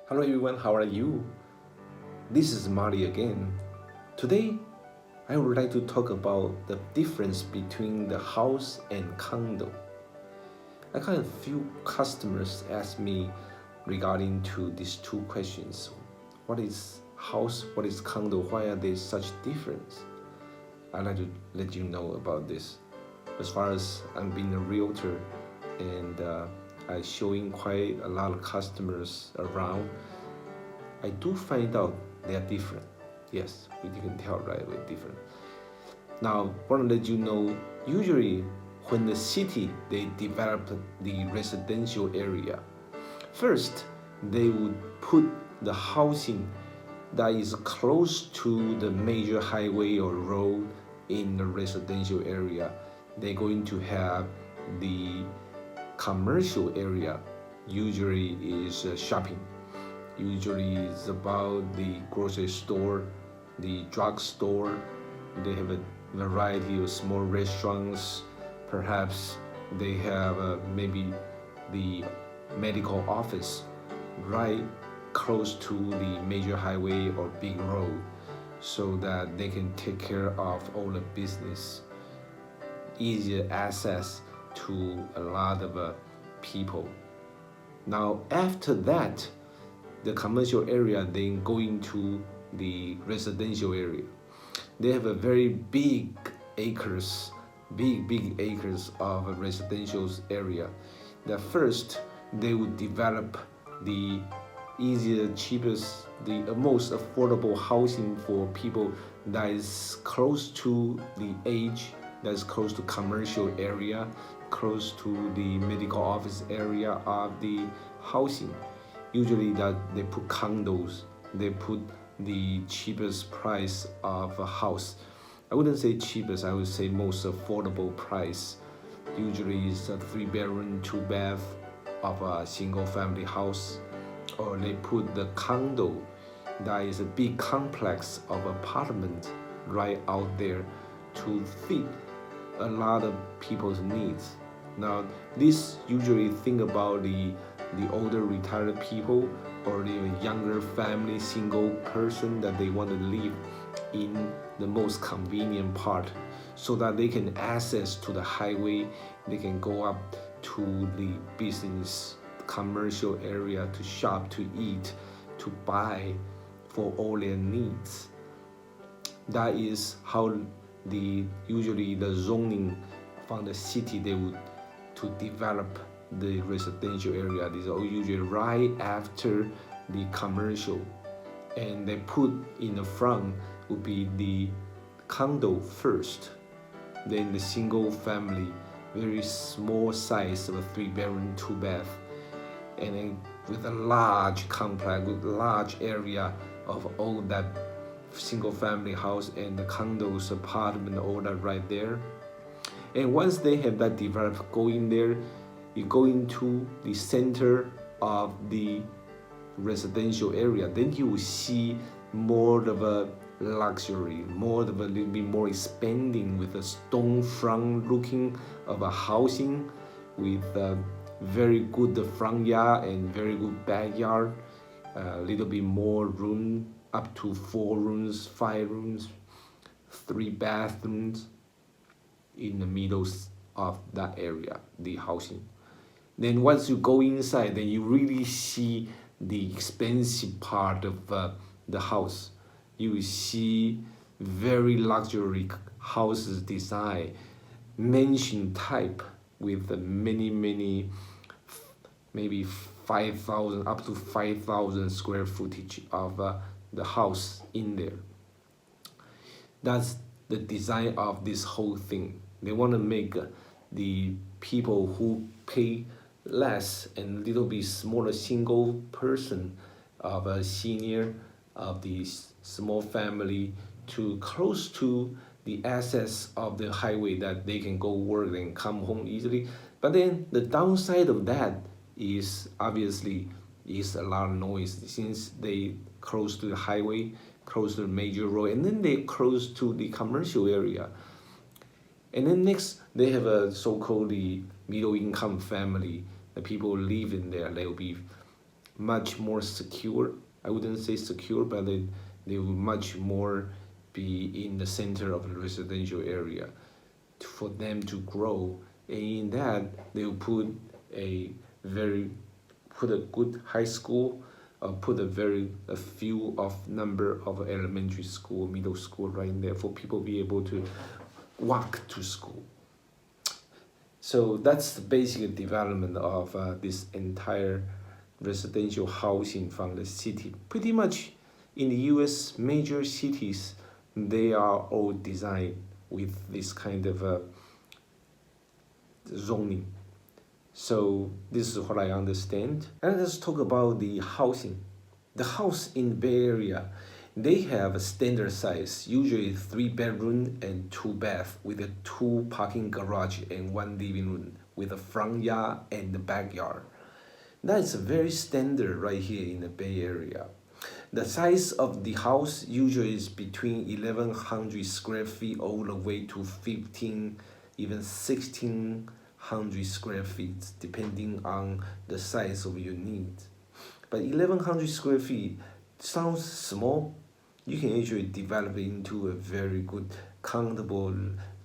Hello everyone, how are you? This is Marty again. Today, I would like to talk about the difference between the house and condo. I got a few customers ask me regarding to these two questions. What is house? What is condo? Why are they such difference? I'd like to let you know about this. As far as I'm being a realtor and I showing quite a lot of customers around, I do find out they are different. Yes, we can tell right away different. Now, I want to let you know, usually when the city they develop the residential area, first they would put the housing that is close to the major highway or road in the residential area. They're going to have the commercial area, usually is shopping. Usually it's about the grocery store, the drugstore. They have a variety of small restaurants. Perhaps they have maybe the medical office right close to the major highway or big road, so that they can take care of all the business, easier access to a lot of people. Now after that, the commercial area then going to the residential area. They have a very big acres of a residential area. That first they would develop the easier, cheapest, the most affordable housing for people that is close to the age, that is close to commercial area, close to the medical office area of the housing. Usually that they put condos, they put the cheapest price of a house. I wouldn't say cheapest, I would say most affordable price. Usually it's a 3-bedroom, 2-bath of a single family house. Or they put the condo, that is a big complex of apartment right out there to fit a lot of people's needs. Now this usually think about the older retired people or the younger family, single person that they want to live in the most convenient part, so that they can access to the highway, they can go up to the business commercial area to shop, to eat, to buy for all their needs. That is how usually the zoning from the city they would to develop the residential area. These are usually right after the commercial, and they put in the front would be the condo first, then the single family, very small size of a 3-bedroom, 2-bath, and then with a large complex, with large area of all that single family house and the condos, apartment, all that right there. And once they have that developed, go in there, you go into the center of the residential area, then you will see more of a luxury, more of a little bit more expanding, with a stone front looking of a housing with a very good front yard and very good backyard, a little bit more room, up to 4 rooms, 5 rooms, 3 bathrooms in the middle of that area, the housing. Then once you go inside, then you really see the expensive part of the house. You see very luxury houses design, mansion type, with many, maybe 5,000 up to 5,000 square footage of the house in there. That's the design of this whole thing. They want to make the people who pay less and little bit smaller single person of a senior of the small family to close to the access of the highway, that they can go work and come home easily. But then the downside of that is obviously is a lot of noise, since they close to the highway, close to the major road, and then they close to the commercial area. And then next, they have a so-called the middle income family, the people live in there, they'll be much more secure. I wouldn't say secure, but they will much more be in the center of the residential area for them to grow. And in that, they will a very put a good high school, put a few of number of elementary school, middle school right in there for people to be able to walk to school. So that's the basic development of this entire residential housing from the city. Pretty much in the US major cities, they are all designed with this kind of zoning. So this is what I understand. And let's talk about the housing. The house in the Bay Area, they have a standard size, usually 3 bedroom and 2 bath with a 2 parking garage and 1 living room with a front yard and the backyard. That's very standard right here in the Bay Area. The size of the house usually is between 1,100 square feet all the way to 15, even 1,600 square feet, depending on the size of your needs. But 1,100 square feet sounds small. You can actually develop it into a very good, comfortable,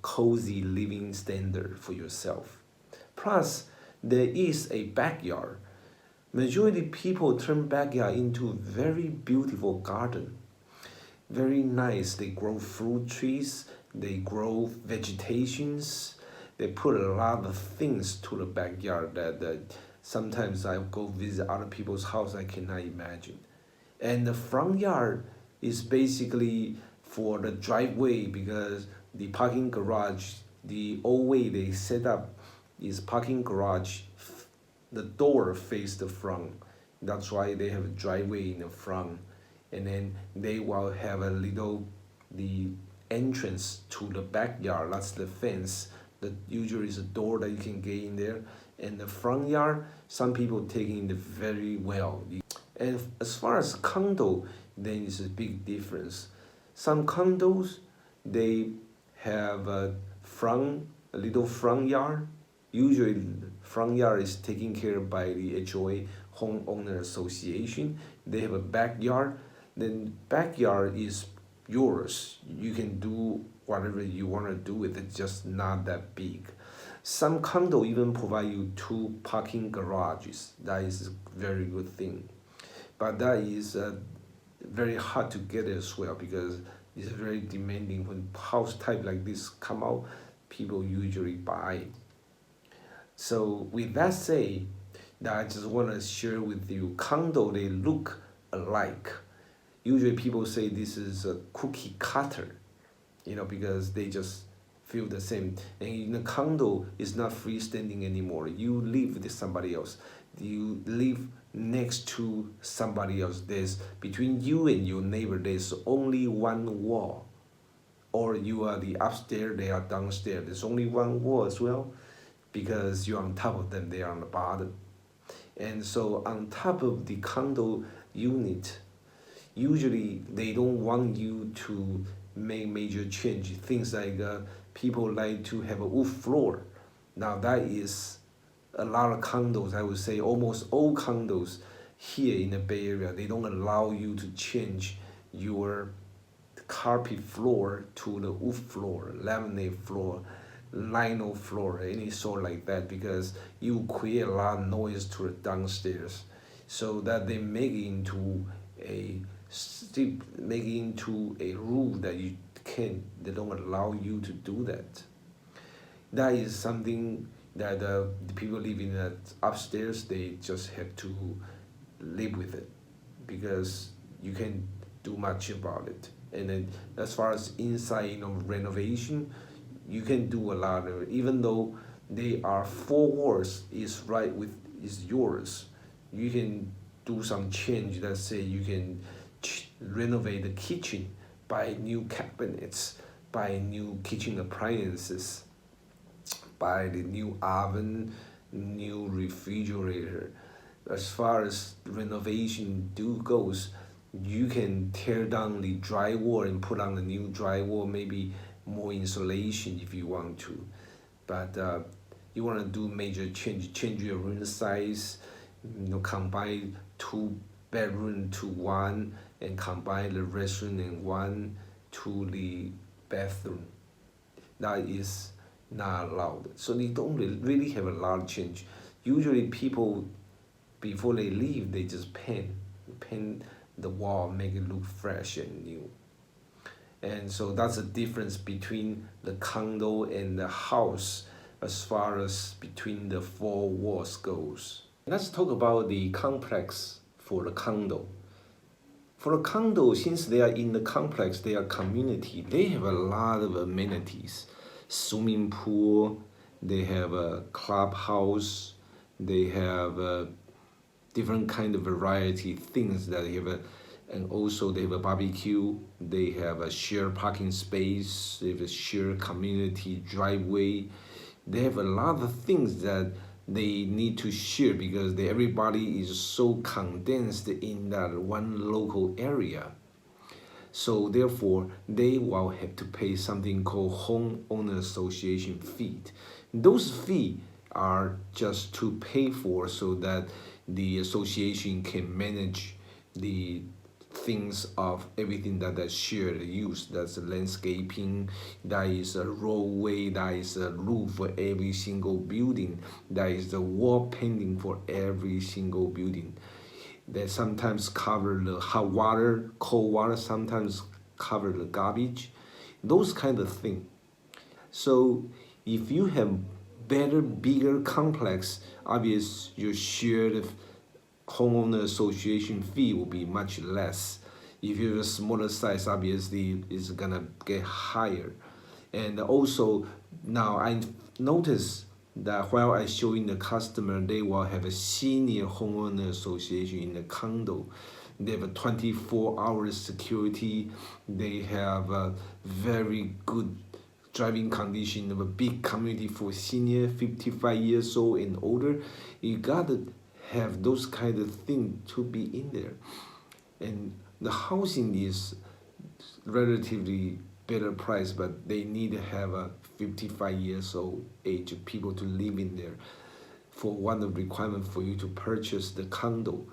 cozy living standard for yourself. Plus, there is a backyard. Majority people turn backyard into very beautiful garden. Very nice. They grow fruit trees, they grow vegetations, they put a lot of things to the backyard that sometimes I go visit other people's house I cannot imagine. And the front yard is basically for the driveway because the parking garage, the old way they set up is parking garage, the door face the front. That's why they have a driveway in the front. And then they will have a little, the entrance to the backyard, that's the fence. That usually is a door that you can get in there. And the front yard, some people taking it very well. And as far as condo, then it's a big difference. Some condos, they have a little front yard. Usually front yard is taken care of by the HOA, Homeowner Association. They have a backyard. Then backyard is yours. You can do whatever you want to do with it, just not that big. Some condo even provide you 2 parking garages. That is a very good thing. But that is very hard to get as well because it's very demanding. When house type like this come out, people usually buy it. So with that said, that I just want to share with you, condo, they look alike. Usually people say this is a cookie cutter, because they just feel the same. And in a condo, it's not freestanding anymore. You live with somebody else. You live next to somebody else. There's between you and your neighbor, there's only one wall. Or you are the upstairs, they are downstairs. There's only one wall as well because you're on top of them, they are on the bottom. And so on top of the condo unit, usually they don't want you to make major change. Things like people like to have a wood floor. Now that is a lot of condos, I would say almost all condos here in the Bay Area, they don't allow you to change your carpet floor to the wood floor, laminate floor, lino floor, any sort like that, because you create a lot of noise to the downstairs. So that they make it into a rule that they don't allow you to do that. That is something that the people living at upstairs, they just have to live with it because you can't do much about it. And then as far as inside, renovation, you can do a lot of it. Even though they are 4 walls is yours, you can do some change. Let's say you can renovate the kitchen, buy new cabinets, buy new kitchen appliances, buy the new oven, new refrigerator. As far as renovation goes, you can tear down the drywall and put on the new drywall, maybe more insulation if you want to. But you want to do major change your room size, combine 2 bedroom to one, and combine the restroom and one to the bathroom. That is not allowed. So they don't really have a lot of change. Usually people, before they leave, they just paint the wall, make it look fresh and new. And so that's the difference between the condo and the house as far as between the four walls goes. Let's talk about the complex for the condo. For a condo, since they are in the complex, they are community, they have a lot of amenities. Swimming pool, they have a clubhouse, they have a different kind of variety things that they have and also they have a barbecue, they have a shared parking space, they have a shared community driveway. They have a lot of things that they need to share because everybody is so condensed in that one local area. So therefore, they will have to pay something called homeowner association fee. Those fees are just to pay for so that the association can manage the things of everything that is shared use. That's landscaping, that is a roadway, that is a roof for every single building, that is the wall painting for every single building. They sometimes cover the hot water, cold water, sometimes cover the garbage, those kind of things. So if you have better, bigger complex, obvious your shared homeowner association fee will be much less. If you have a smaller size, obviously it's gonna get higher. And also now I notice that while I showing the customer, they will have a senior homeowner association in the condo. They have a 24-hour security. They have a very good driving condition of a big community for senior 55 years old and older. You gotta have those kind of things to be in there. And the housing is relatively better price, but they need to have a 55 years old age of people to live in there for one of the requirements for you to purchase the condo.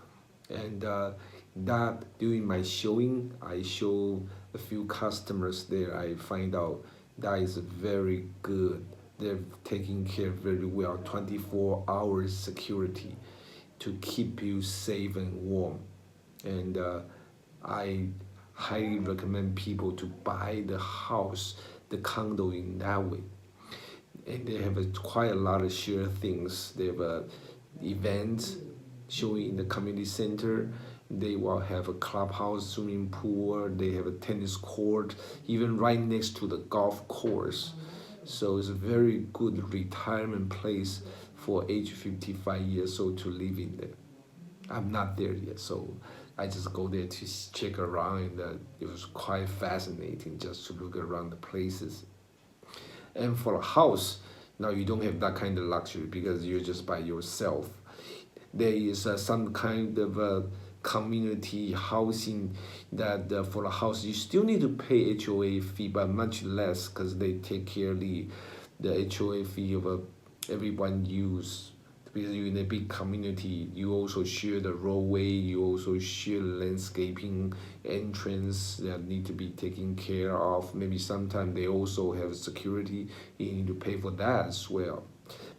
And that during my showing, I show a few customers there. I find out that is very good. They're taking care very well, 24 hours security to keep you safe and warm. And I highly recommend people to buy the house, the condo in that way. And they have quite a lot of shared things. They have events showing in the community center. They will have a clubhouse, swimming pool. They have a tennis court, even right next to the golf course. So it's a very good retirement place for age 55 years old to live in there. I'm not there yet, so I just go there to check around, and it was quite fascinating just to look around the places. And for a house, now you don't have that kind of luxury because you're just by yourself. There is some kind of community housing that for a house you still need to pay HOA fee, but much less because they take care of the HOA fee of everyone use. Because you're in a big community, you also share the roadway, you also share the landscaping entrance that need to be taken care of. Maybe sometimes they also have security, you need to pay for that as well.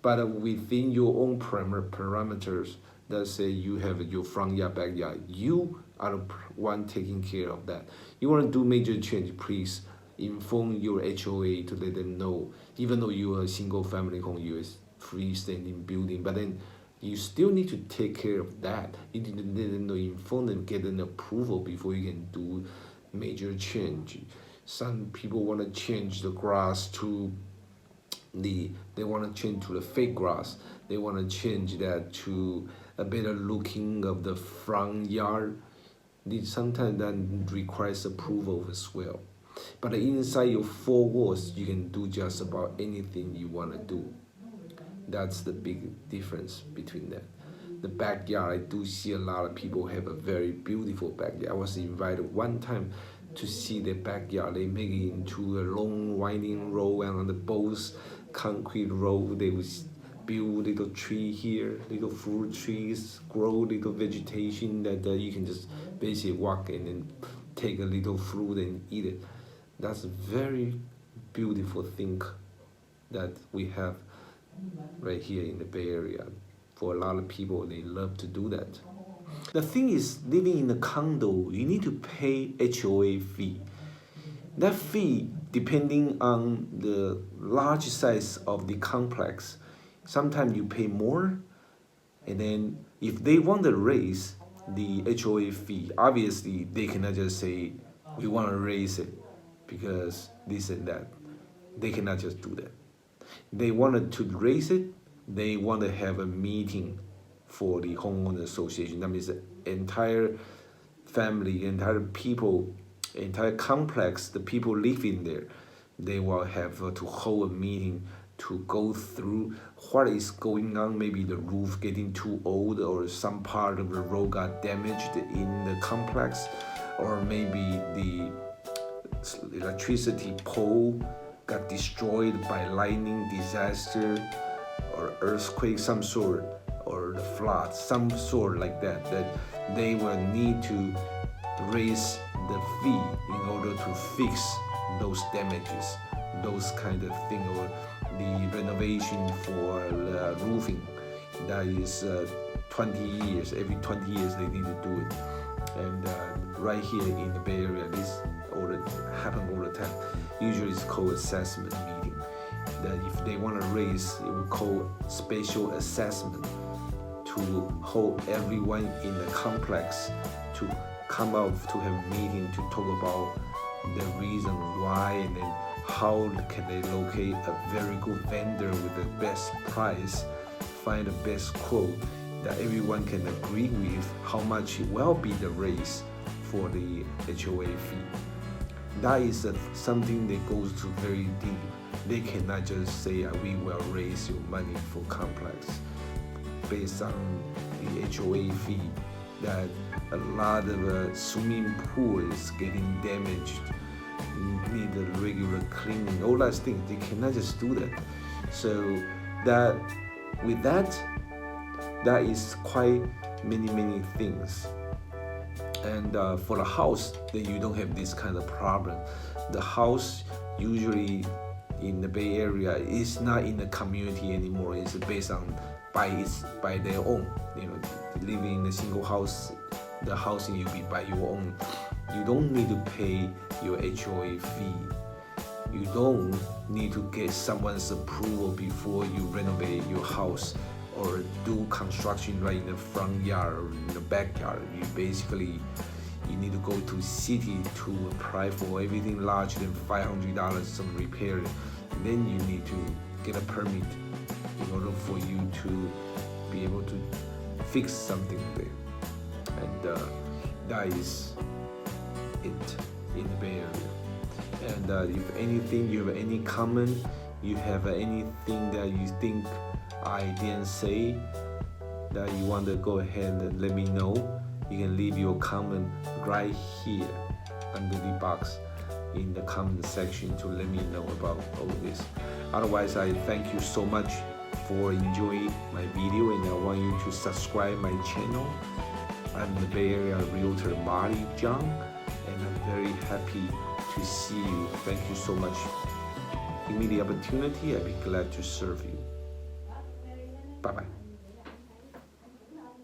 But within your own parameters, let's say you have your front yard, backyard, you are the one taking care of that. You want to do major change, please inform your HOA to let them know. Even though you are a single family home, you are freestanding building, but then you still need to take care of that. You need to let them know, inform them, get an approval before you can do major change. Some people want to change the grass to they want to change to the fake grass. They want to change that to a better looking of the front yard. Sometimes that requires approval as well. But inside your four walls, you can do just about anything you want to do. That's the big difference between that. The backyard, I do see a lot of people have a very beautiful backyard. I was invited one time to see their backyard. They make it into a long winding road, and on the both concrete road, they was build little tree here, little fruit trees, grow little vegetation that you can just basically walk in and take a little fruit and eat it. That's a very beautiful thing that we have right here in the Bay Area. For a lot of people, they love to do that. The thing is, living in a condo, you need to pay HOA fee. That fee, depending on the large size of the complex, sometimes you pay more, and then if they want to raise the HOA fee, obviously they cannot just say, we want to raise it because this and that. They cannot just do that. They wanted to raise it, they want to have a meeting for the homeowner association. That means the entire family, entire people, entire complex, the people living there, they will have to hold a meeting to go through what is going on. Maybe the roof getting too old, or some part of the road got damaged in the complex, or maybe the electricity pole got destroyed by lightning disaster or earthquake, some sort, or the flood, some sort like that, that they will need to raise the fee in order to fix those damages, those kind of thing, or the renovation for roofing. That is 20 years, every 20 years they need to do it. And right here in the Bay Area, this happen all the time. Usually it's called assessment meeting. That if they want to raise, it will call special assessment to hold everyone in the complex to come out to have a meeting to talk about the reason why, and then how can they locate a very good vendor with the best price, find the best quote that everyone can agree with, how much it will be the raise for the HOA fee. That is something that goes to very deep. They cannot just say, we will raise your money for complex based on the HOA fee, that a lot of swimming pool is getting damaged, need a regular cleaning, all those things. They cannot just do that. So that with that is quite many things. And for the house, then you don't have this kind of problem. The house usually in the Bay Area is not in the community anymore. It's based on by their own. You know, living in a single house, the housing will be by your own. You don't need to pay your HOA fee. You don't need to get someone's approval before you renovate your house or do construction right in the front yard or in the backyard. You need to go to city to apply for everything larger than $500 some repair. Then you need to get a permit in order for you to be able to fix something there. And that is it in the Bay Area. And if anything, you have any comment, you have anything that you think I didn't say that you want to go ahead and let me know, you can leave your comment right here under the box in the comment section to let me know about all this. Otherwise, I thank you so much for enjoying my video, and I want you to subscribe my channel. I'm the Bay Area Realtor Marty John, and I'm very happy to see you. Thank you so much. Give me the opportunity, I'd be glad to serve you. Bye-bye.